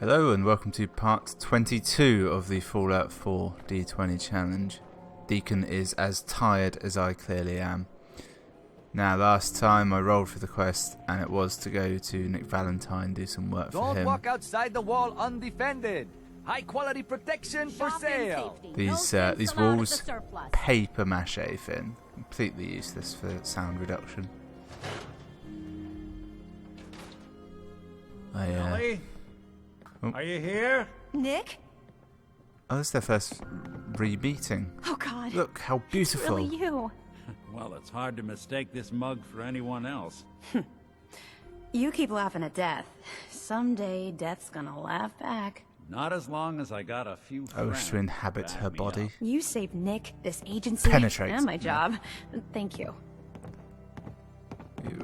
Hello and welcome to part 22 of the Fallout 4 D20 challenge. Deacon is as tired as I clearly am. Now, last time I rolled for the quest and it was to go to Nick Valentine, do some work for him. Don't walk outside the wall undefended. High quality protection for sale. These walls, paper mache thin, completely useless for sound reduction. Ellie? Oh. Are you here? Nick? Oh, this is their first re-meeting. Oh God. Look how beautiful. It's really you. Well, it's hard to mistake this mug for anyone else. You keep laughing at death. Someday death's gonna laugh back. Not as long as I got a few I wish to inhabit back her me body. up. You saved Nick, this agency, Penetrate. and my job. Thank you.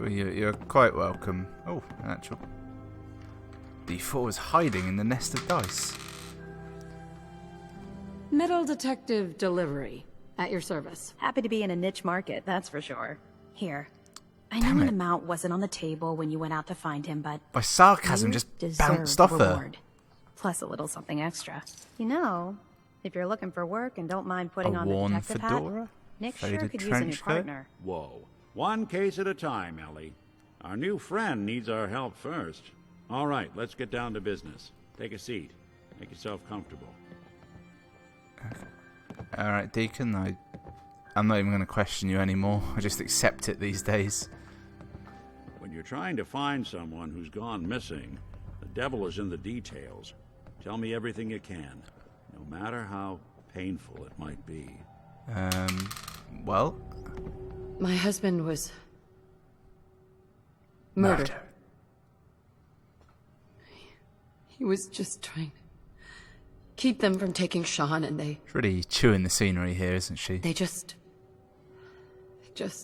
You're quite welcome. Oh, an actual D4 is hiding in the nest of dice. Metal detective delivery. At your service. Happy to be in a niche market, that's for sure. Here. I Damn know an it. amount wasn't on the table when you went out to find him, but My sarcasm you just deserve bounced off her. reward. Plus a little something extra. You know, if you're looking for work and don't mind putting A on the worn detective fedora? hat, Nick sure Faded could use a new trench coat? partner. Whoa. One case at a time, Ellie. Our new friend needs our help first. All right, let's get down to business. Take a seat. Make yourself comfortable. Alright, Deacon, I'm not even going to question you anymore. I just accept it these days. When you're trying to find someone who's gone missing, the devil is in the details. Tell me everything you can, no matter how painful it might be. Well, My husband was murdered. murder. He was just trying to keep them from taking Sean, and they She's really chewing the scenery here, isn't she? just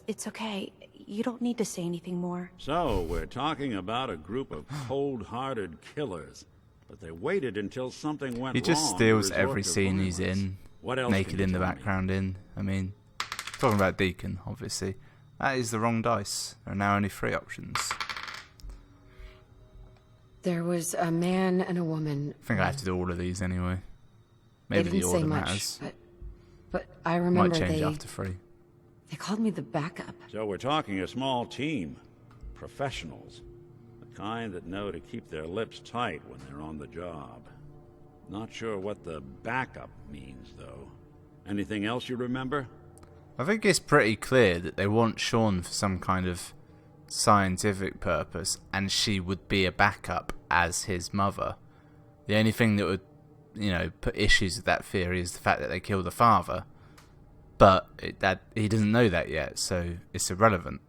It's okay. You don't need to say anything more. So, we're talking about a group of cold-hearted killers. But they waited until something went wrong. He just to steals resort every to scene he's violence. in, What else naked can you in the tell me? background I mean, talking about Deacon, obviously. That is the wrong dice. There are now only 3 options. There was a man and a woman. I think I have to do all of these anyway. They Maybe the didn't say order much, matters. but I remember Might change they after 3. called me the backup. So we're talking a small team. Professionals. The kind that know to keep their lips tight when they're on the job. Not sure what the backup means, though. Anything else you remember? I think it's pretty clear that they want Sean for some kind of scientific purpose, and she would be a backup as his mother. The only thing that would, put issues with that theory is the fact that they killed the father. But that he doesn't know that yet, so it's irrelevant.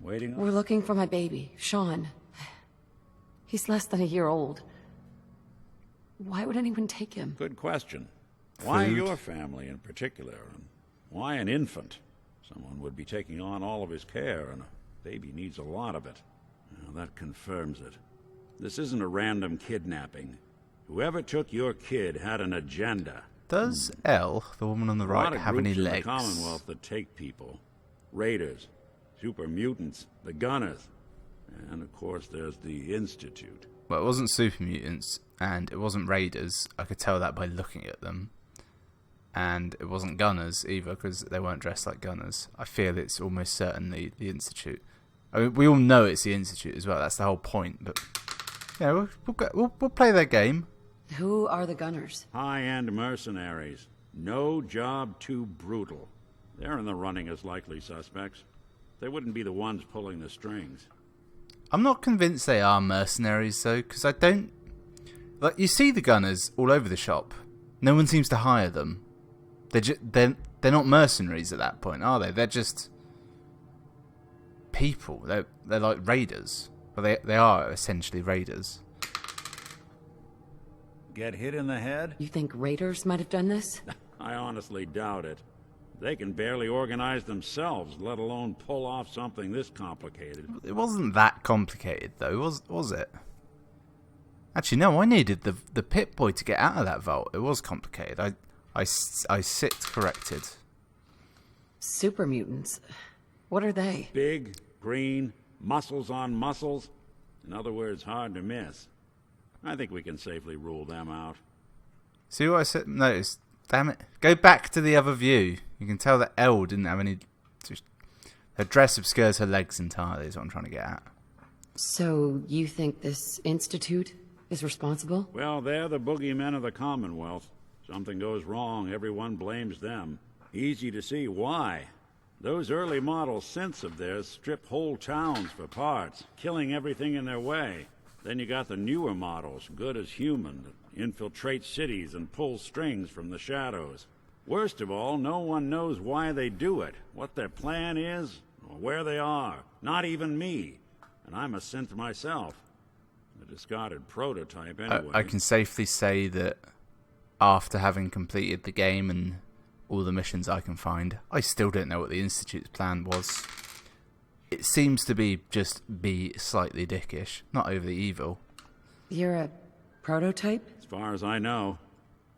Waiting on... We're looking for my baby, Sean. He's less than a year old. Why would anyone take him? Good question. Why Food. your family in particular? And why an infant? Someone would be taking on all of his care, and a baby needs a lot of it. Well, that confirms it. This isn't a random kidnapping. Whoever took your kid had an agenda. Does Elle, the woman on the A lot right, of have any groups in the legs? Commonwealth that take people. Raiders, super mutants, the Gunners, and of course there's the Institute. Well, it wasn't super mutants, and it wasn't raiders. I could tell that by looking at them. And it wasn't gunners either, because they weren't dressed like gunners. I feel it's almost certainly the Institute. I mean, we all know it's the Institute as well. That's the whole point. But yeah, we'll play their game. Who are the Gunners? High-end mercenaries. No job too brutal. They're in the running as likely suspects. They wouldn't be the ones pulling the strings. I'm not convinced they are mercenaries though, because I don't. Like, you see the gunners all over the shop. No one seems to hire them. They're not mercenaries at that point, are they? They're just people. They're like raiders. Well, they are essentially raiders. Get hit in the head? You think raiders might have done this? I honestly doubt it. They can barely organize themselves, let alone pull off something this complicated. It wasn't that complicated though, was it? Actually, no. I needed the Pip Boy to get out of that vault. It was complicated. I sit corrected. Super mutants. What are they? Big, green, muscles on muscles. In other words, hard to miss. I think we can safely rule them out. See what I said? Notice. Damn it. Go back to the other view. You can tell that Elle didn't have any... Her dress obscures her legs entirely, is what I'm trying to get at. So, you think this institute is responsible? Well, they're the boogeymen of the Commonwealth. Something goes wrong, everyone blames them. Easy to see why. Those early model synths of theirs strip whole towns for parts, killing everything in their way. Then you got the newer models, good as human, that infiltrate cities and pull strings from the shadows. Worst of all, no one knows why they do it, what their plan is, or where they are. Not even me. And I'm a synth myself. A discarded prototype anyway. I can safely say that after having completed the game and all the missions I can find, I still don't know what the Institute's plan was. It seems to be just be slightly dickish, not overly evil. You're a prototype? As far as I know.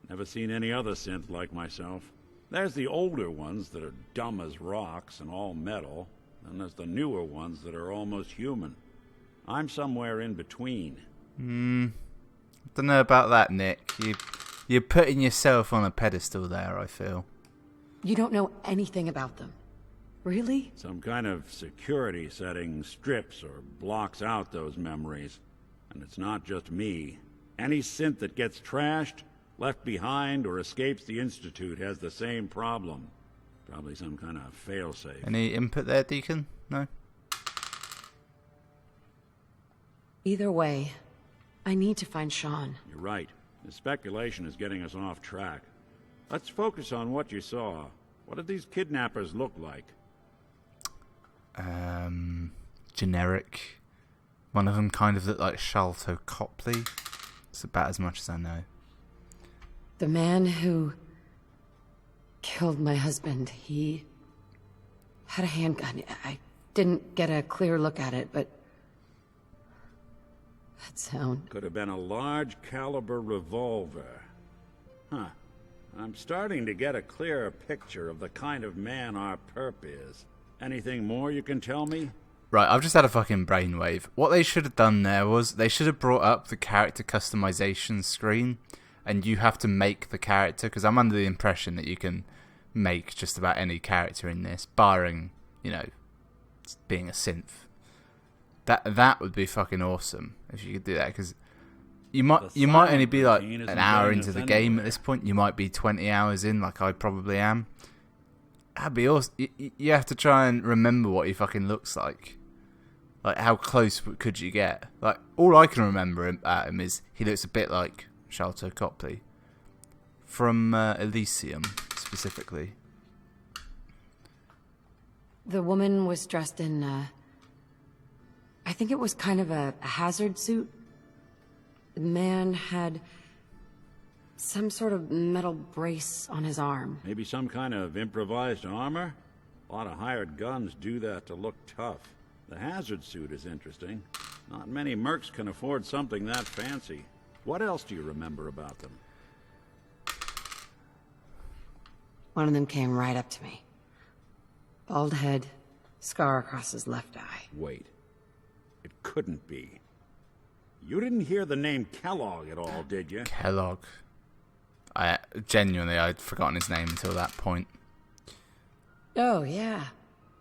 Never seen any other synth like myself. There's the older ones that are dumb as rocks and all metal. Then there's the newer ones that are almost human. I'm somewhere in between. Don't know about that, Nick. You're putting yourself on a pedestal there, I feel. You don't know anything about them. Really? Some kind of security setting strips or blocks out those memories. And it's not just me. Any synth that gets trashed, left behind, or escapes the Institute has the same problem. Probably some kind of failsafe. Any input there, Deacon? No? Either way, I need to find Sean. You're right. The speculation is getting us off track. Let's focus on what you saw. What did these kidnappers look like? Generic. One of them kind of looked like Sholto Copley. It's about as much as I know. The man who killed my husband, he had a handgun. I didn't get a clear look at it, but that sound... Could have been a large caliber revolver. Huh. I'm starting to get a clearer picture of the kind of man our perp is. Anything more you can tell me? Right, I've just had a fucking brainwave. What they should have done there was they should have brought up the character customization screen, and you have to make the character, because I'm under the impression that you can make just about any character in this, barring, you know, being a synth. That would be fucking awesome if you could do that, because you might only be like an hour into the game at this point. You might be 20 hours in, like I probably am. That'd be awesome. You have to try and remember what he fucking looks like. Like, how close could you get? Like, all I can remember at him is he looks a bit like Sholto Copley from Elysium, specifically. The woman was dressed in, I think it was kind of a hazard suit. The man had some sort of metal brace on his arm. Maybe some kind of improvised armor? A lot of hired guns do that to look tough. The hazard suit is interesting. Not many mercs can afford something that fancy. What else do you remember about them? One of them came right up to me. Bald head, scar across his left eye. Wait. It couldn't be. You didn't hear the name Kellogg at all, did you? Kellogg. I'd forgotten his name until that point. Oh, yeah.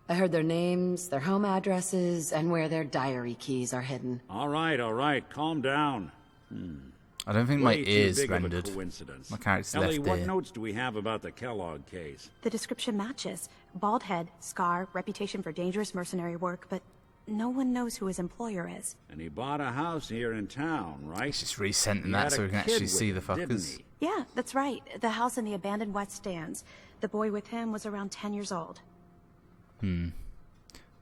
I heard their names, their home addresses, and where their diary keys are hidden. All right, calm down. I don't think my Way too ears big of a rendered. coincidence. My character's Ellie, left what ear. notes do we have about the Kellogg case? The description matches. Bald head, scar, reputation for dangerous mercenary work, but no one knows who his employer is. And he bought a house here in town, right? He's just resenting He that had so a we can kid actually with see the him, didn't fuckers. he? Yeah, that's right. The house in the abandoned West Stands. The boy with him was around 10 years old.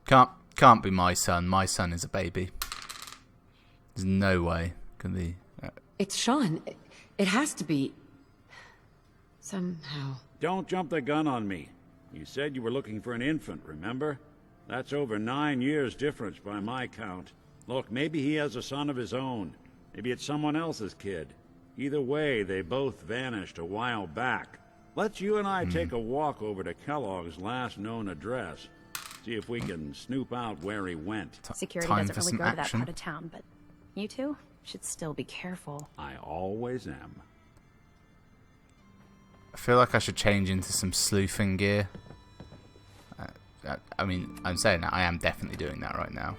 Can't be my son. My son is a baby. There's no way can be. It's Sean. It has to be. Somehow. Don't jump the gun on me. You said you were looking for an infant, remember? That's over 9 years difference by my count. Look, maybe he has a son of his own. Maybe it's someone else's kid. Either way, they both vanished a while back. Let's you and I take a walk over to Kellogg's last known address. See if we can snoop out where he went. Security time doesn't for really some go to that action. part of town, but you two Should still be careful. I always am. I feel like I should change into some sleuthing gear. I mean, I'm saying that I am definitely doing that right now.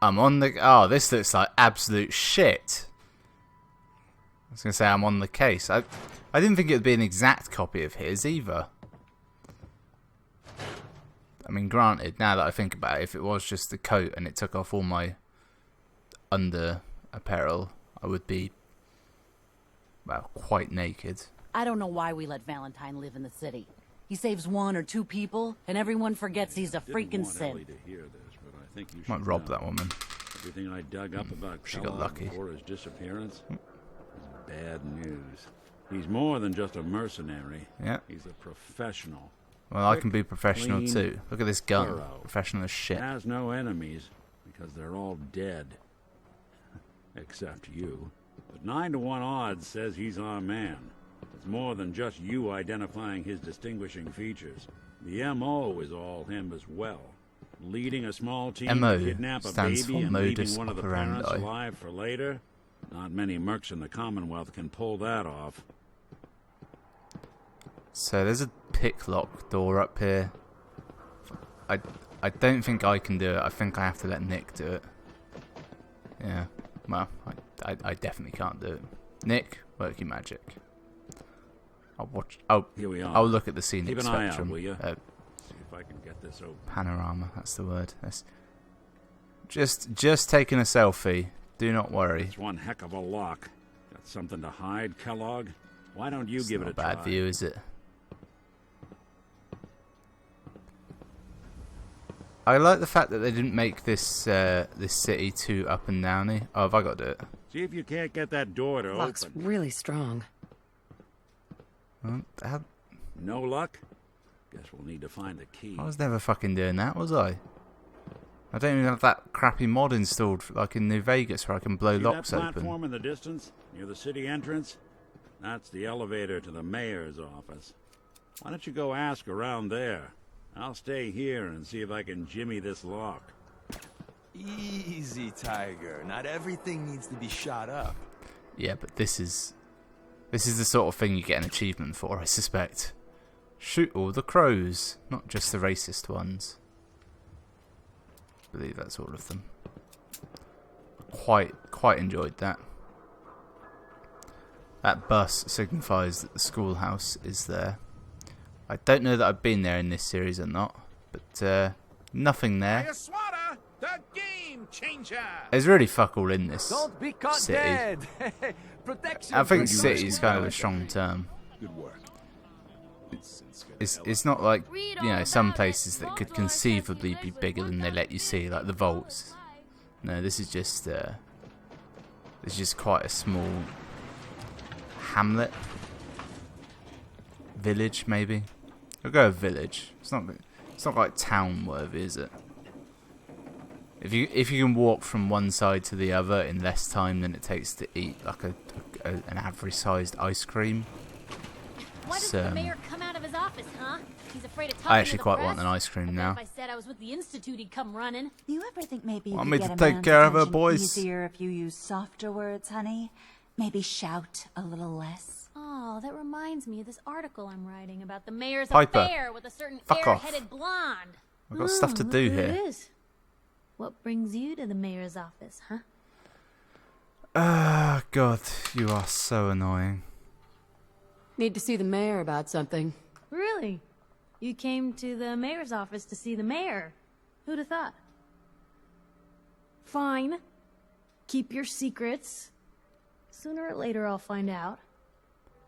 I'm on the... Oh, this looks like absolute shit. I was going to say I'm on the case. I didn't think it would be an exact copy of his either. I mean, granted, now that I think about it, if it was just the coat and it took off all my under apparel, I would be, well, quite naked. I don't know why we let Valentine live in the city. He saves 1 or 2 people, and everyone forgets he's a freaking Ellie sin. to hear this, but I think you should Might rob know. that woman. Everything I dug up about she got Kellogg lucky. before his disappearance is bad news. He's more than just a mercenary. Yeah. He's a professional. Well, I can be professional clean, too. Look at this gun. thorough. Professional as shit. Has no enemies because they're all dead. Except you. But 9 to 1 odds says he's our man. It's more than just you identifying his distinguishing features. The M.O. is all him as well. Leading a small team MO to kidnap a stands baby for and modus leaving one of the parents operandi. alive for later. Not many mercs in the Commonwealth can pull that off. So there's a pick lock door up here. I don't think I can do it. I think I have to let Nick do it. Yeah. Well, I definitely can't do it. Nick, work your magic. I'll watch. Oh, Here we are. I'll look at the scenic Keep an eye out, spectrum. will you? See if I can get this open. Panorama. That's the word. That's just taking a selfie. Do not worry. It's one heck of a lock. Got something to hide, Kellogg? Why don't you It's give not it a a bad try? view, is it? I like the fact that they didn't make this this city too up and downy. Oh, have I got to do it? See if you can't get that door to Lock's open. really strong. How- No luck? Guess we'll need to find the key. I was never fucking doing that, was I? I don't even have that crappy mod installed like in New Vegas where I can blow See locks that platform open. in the distance, near the city entrance? That's the elevator to the mayor's office. Why don't you go ask around there? I'll stay here and see if I can jimmy this lock. Easy, Tiger. Not everything needs to be shot up. Yeah, but this is the sort of thing you get an achievement for, I suspect. Shoot all the crows, not just the racist ones. I believe that's all of them. Quite enjoyed that. That bus signifies that the schoolhouse is there. I don't know that I've been there in this series or not, but nothing there. Swatter, the game changer. There's really fuck all in this Don't be caught city. dead. Protection. I think for city you. is kind of a strong term. Good work. It's not like, you know, some places that could conceivably be bigger than they let you see, like the vaults. No, this is just quite a small hamlet, village maybe. I'll go with village. It's not like town worthy, is it? If you can walk from one side to the other in less time than it takes to eat like an average sized ice cream. Why doesn't the mayor come out of his office, huh? He's afraid of talking I actually to the quite press. want an ice cream now. If I said I was with the Institute, he'd come running. You ever think maybe you Want could me get to a take man's care of her, attention boys? easier if you use softer words, honey? Maybe shout a little less. Oh, that reminds me of this article I'm writing about the mayor's Piper, affair with a certain fuck off. air-headed blonde. I've got stuff to look do who it here. is. What brings you to the mayor's office, huh? Ah, God, you are so annoying. Need to see the mayor about something. Really? You came to the mayor's office to see the mayor? Who'd have thought? Fine. Keep your secrets. Sooner or later I'll find out.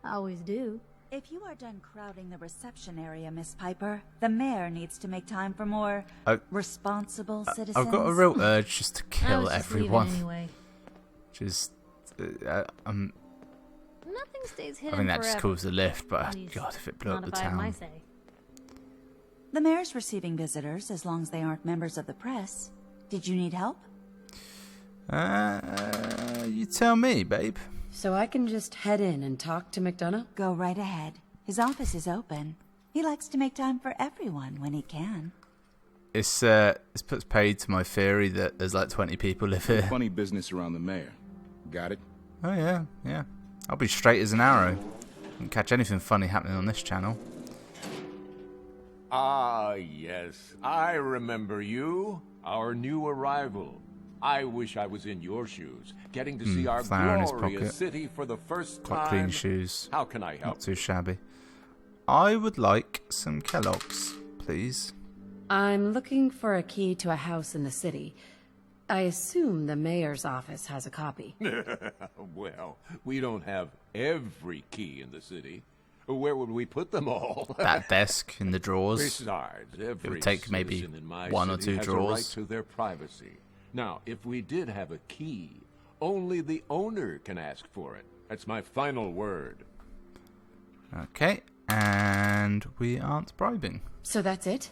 I always do. If you are done crowding the reception area, Miss Piper, the mayor needs to make time for more responsible citizens. I've got a real urge just to I kill was just leaving everyone. anyway. Just, Nothing stays hidden I think that just forever. calls the lift, but At least, God, if it blew up not the if I have my town. say. The mayor's receiving visitors as long as they aren't members of the press. Did you need help? You tell me, babe. So I can just head in and talk to McDonough? Go right ahead. His office is open. He likes to make time for everyone when he can. This puts paid to my theory that there's like 20 people live here. Funny business around the mayor. Got it? Oh yeah. I'll be straight as an arrow. Can't catch anything funny happening on this channel. Ah, yes. I remember you. Our new arrival. I wish I was in your shoes, getting to see our glorious city for the first time. Quite clean shoes. How can I help? Not too shabby. I would like some Kellogg's, please. I'm looking for a key to a house in the city. I assume the mayor's office has a copy. Well, we don't have every key in the city. Where would we put them all? That desk in the drawers. Besides, every it would take maybe one or two has drawers. A right to their privacy. Now, if we did have a key, only the owner can ask for it. That's my final word. Okay, and we aren't bribing. So that's it?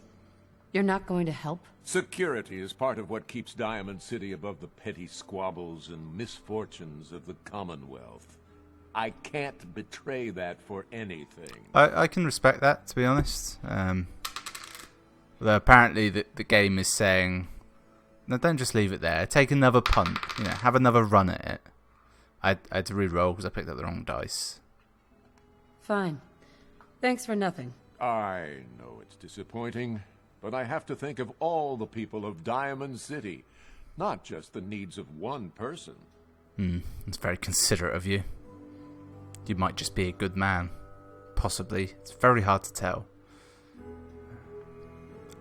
You're not going to help? Security is part of what keeps Diamond City above the petty squabbles and misfortunes of the Commonwealth. I can't betray that for anything. I can respect that, to be honest. Although apparently the game is saying, no, don't just leave it there. Take another punt. Have another run at it. I had to re-roll because I picked up the wrong dice. Fine. Thanks for nothing. I know it's disappointing, but I have to think of all the people of Diamond City, not just the needs of one person. It's very considerate of you. You might just be a good man. Possibly. It's very hard to tell.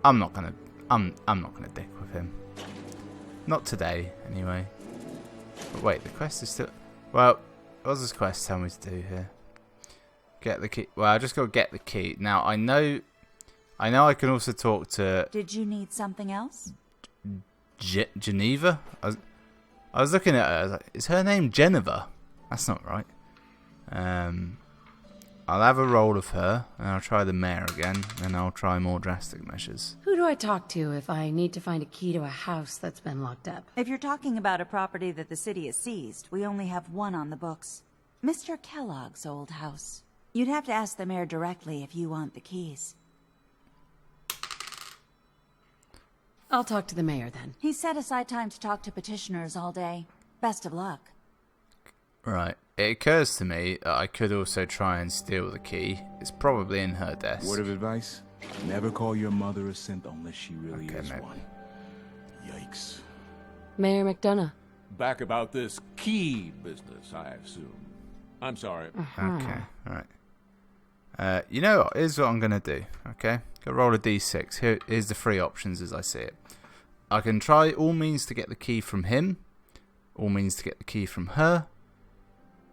I'm not gonna dick with him. Not today, anyway. But wait, the quest is still... Well, what does this quest tell me to do here? Get the key. Well, I just gotta get the key. Now, I know I can also talk to... Did you need something else? Geneva? I was looking at her. I was like, is her name Geneva? That's not right. I'll have a roll of her, and I'll try the mayor again, and I'll try more drastic measures. Who do I talk to if I need to find a key to a house that's been locked up? If you're talking about a property that the city has seized, we only have one on the books. Mr. Kellogg's old house. You'd have to ask the mayor directly if you want the keys. I'll talk to the mayor then. He set aside time to talk to petitioners all day. Best of luck. Right. It occurs to me that I could also try and steal the key. It's probably in her desk. Word of advice? Never call your mother a synth unless she really is mate. one. Yikes. Mayor McDonough. Back about this key business, I assume. I'm sorry. Okay, alright. You know what? Here's what I'm going to do, okay? Go roll a d6. Here's the three options as I see it. I can try all means to get the key from him, all means to get the key from her,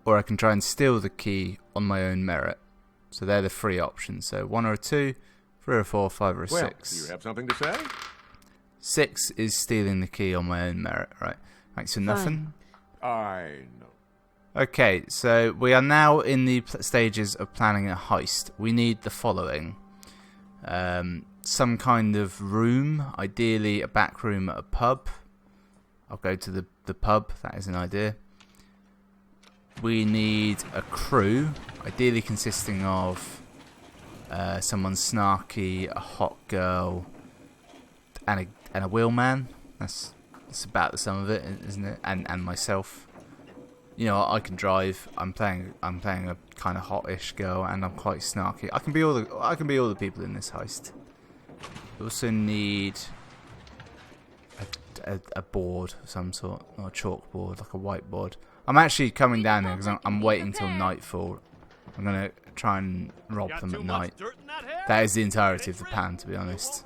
or I can try and steal the key on my own merit. So they're the three options. So 1 or a 2, 3 or a 4, 5 or a 6. Do you have something to say? 6 is stealing the key on my own merit, right? Thanks for nothing. I know. Okay, so we are now in the stages of planning a heist. We need the following. Some kind of room, ideally a back room at a pub. I'll go to the pub, that is an idea. We need a crew, ideally consisting of someone snarky, a hot girl, and a wheelman. That's about the sum of it, isn't it? And myself. You know, I can drive. I'm playing a kind of hot-ish girl, and I'm quite snarky. I can be all the people in this heist. We also need a board of some sort, or a chalkboard, like a whiteboard. I'm actually coming down there because I'm waiting till nightfall. I'm gonna try and rob them at night. That is the entirety of the plan, to be honest.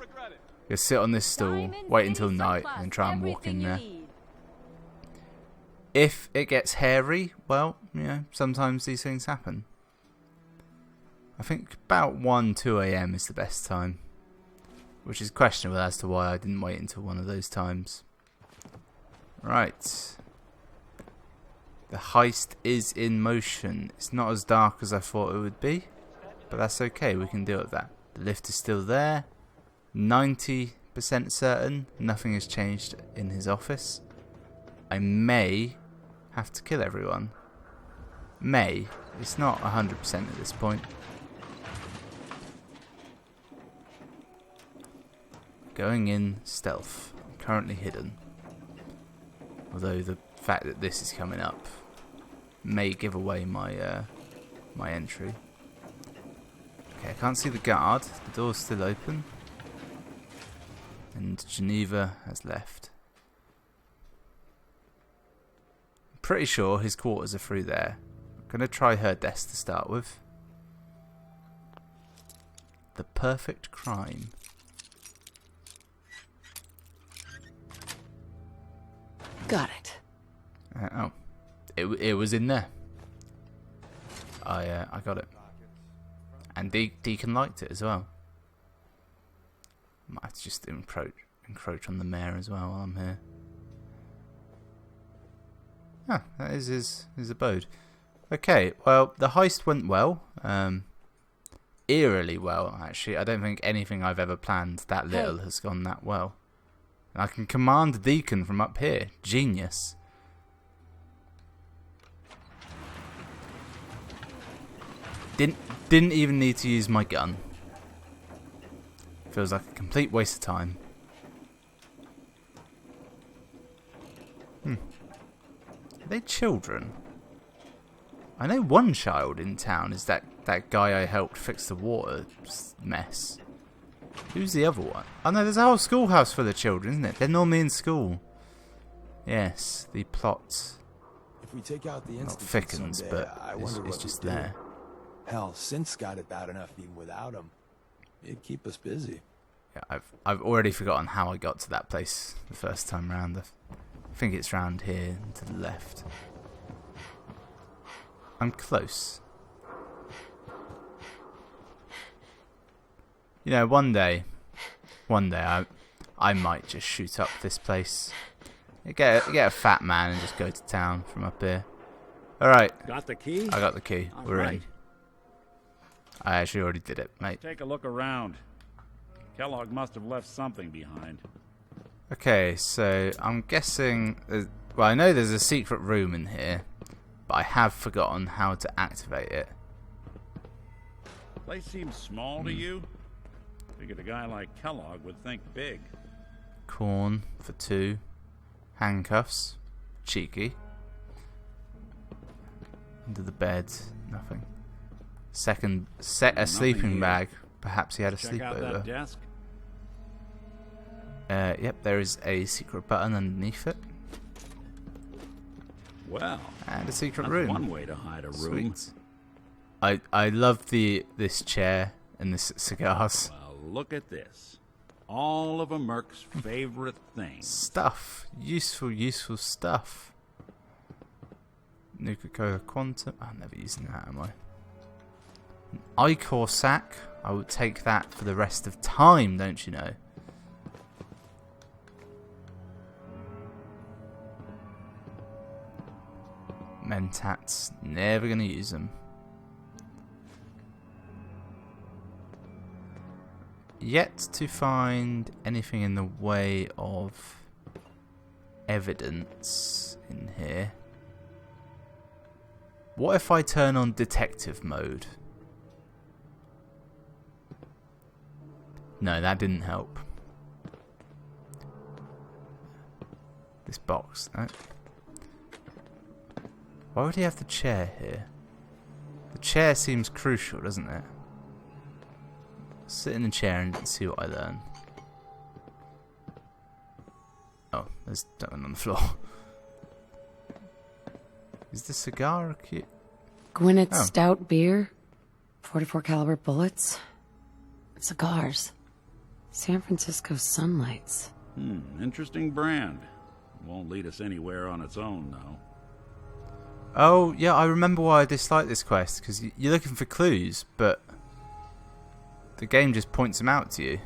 You'll sit on this stool, wait until night, and try and walk in there. If it gets hairy, well, you know, sometimes these things happen. I think about 1, 2 a.m. is the best time, which is questionable as to why I didn't wait until one of those times. Right. The heist is in motion. It's not as dark as I thought it would be, but that's okay, we can deal with that. The lift is still there. 90% certain nothing has changed in his office. I may have to kill everyone. May. It's not 100% at this point. Going in stealth. I'm currently hidden. Although the fact that this is coming up may give away my my entry. Okay, I can't see the guard. The door's still open. And Geneva has left. I'm pretty sure his quarters are through there. I'm going to try her desk to start with. The perfect crime. Got it. Oh, it was in there. I got it, and Deacon liked it as well. Might just encroach on the mayor as well while I'm here. Ah, that is his abode. Okay, well the heist went well. Eerily well, actually. I don't think anything I've ever planned that little has gone that well. And I can command Deacon from up here. Genius. Didn't even need to use my gun. Feels like a complete waste of time. Are they children? I know one child in town is that guy I helped fix the water mess. Who's the other one? Oh no, there's a whole schoolhouse full of children, isn't it? They're normally in school. Yes, the plot If we take out the not institute thickens, someday, but I wonder it's what just we'd do. there. Hell, Synth's got it bad enough even without him. It'd keep us busy. Yeah, I've already forgotten how I got to that place the first time round. I think it's round here to the left. I'm close. You know, one day I might just shoot up this place. Get a fat man and just go to town from up here. Alright. Got the key? I got the key. All We're right. in. I actually already did it, mate. Take a look around. Kellogg must have left something behind. Okay, so I'm guessing... well, I know there's a secret room in here, but I have forgotten how to activate it. Place seems small to you? Figured a guy like Kellogg would think big. Corn for 2. Handcuffs. Cheeky. Under the bed. Nothing. Second, set a sleeping here. bag. Perhaps he had a Check out sleepover. that desk. Yep, there is a secret button underneath it. Well, And a secret that's room. one way to hide a room. Sweet. I love this chair and this cigars. Well, look at this. All of a merc's favorite things. Stuff. Useful stuff. Nuka-Cola Quantum. I'm never using that, am I? An Icor sack. I would take that for the rest of time, don't you know? Mentats. Never gonna use them. Yet to find anything in the way of evidence in here. What if I turn on detective mode? No, that didn't help. This box, no. Why would he have the chair here? The chair seems crucial, doesn't it? Sit in the chair and see what I learn. Oh, there's something on the floor. Is the cigar cute? Gwyneth Oh. Stout beer, 44 caliber bullets, cigars, San Francisco Sunlights. Interesting brand. Won't lead us anywhere on its own, though. Oh, yeah, I remember why I disliked this quest, because you're looking for clues, but the game just points them out to you.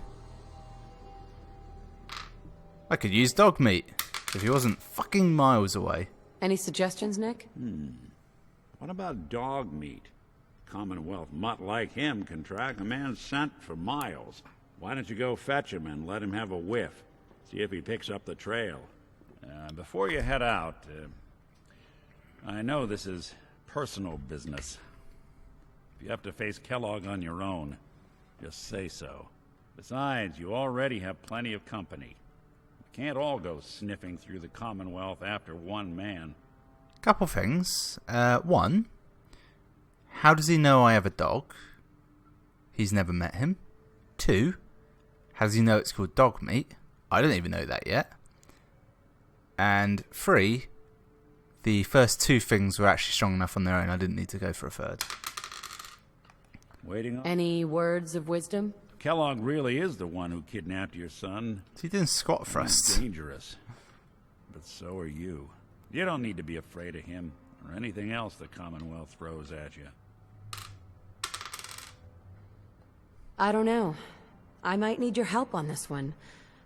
I could use dog meat if he wasn't fucking miles away. Any suggestions, Nick? What about dog meat? Commonwealth mutt like him can track a man's scent for miles. Why don't you go fetch him and let him have a whiff? See if he picks up the trail. Before you head out, I know this is personal business. If you have to face Kellogg on your own, just say so. Besides, you already have plenty of company. You can't all go sniffing through the Commonwealth after one man. Couple things. One, how does he know I have a dog? He's never met him. 2, how does he know it's called dog meat? I don't even know that yet. And 3, the first 2 things were actually strong enough on their own. I didn't need to go for a third. Waiting on... Any words of wisdom? Kellogg really is the one who kidnapped your son. He didn't squat thrust. He's dangerous. But so are you. You don't need to be afraid of him or anything else the Commonwealth throws at you. I don't know. I might need your help on this one,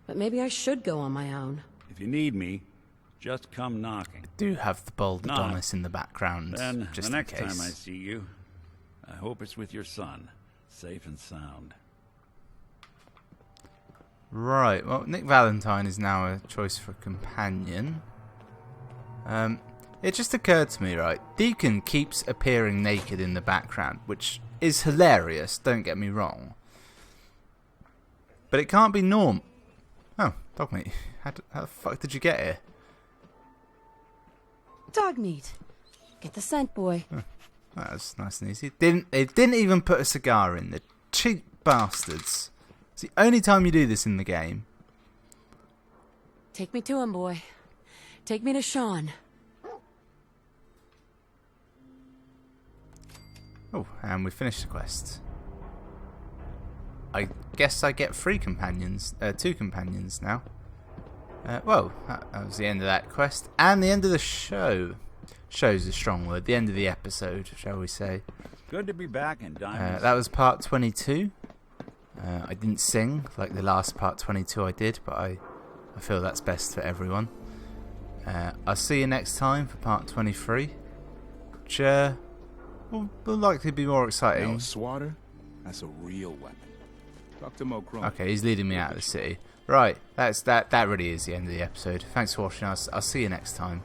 but maybe I should go on my own. If you need me, just come knocking. I do have the bold Adonis in the background. Then, just the next in case. time I see you, I hope it's with your son, safe and sound. Right, well, Nick Valentine is now a choice for a companion. It just occurred to me, right, Deacon keeps appearing naked in the background, which is hilarious, don't get me wrong. But it can't be norm. Oh, dog meat. How the fuck did you get here? Dog meat. Get the scent, boy. Oh, that was nice and easy. They didn't even put a cigar in. The cheap bastards. It's the only time you do this in the game. Take me to him, boy. Take me to Sean. Oh, and we finished the quest. I guess I get 2 companions now. Well, that was the end of that quest. And the end of the show. Show's a strong word. The end of the episode, shall we say. Good to be back in Diamond. That was part 22. I didn't sing like the last part 22 I did, but I feel that's best for everyone. I'll see you next time for part 23, which will likely be more exciting. No, Swatter, that's a real weapon. Talk to Mo Crone. Okay, he's leading me out of the city. Right, that really is the end of the episode. Thanks for watching us. I'll see you next time.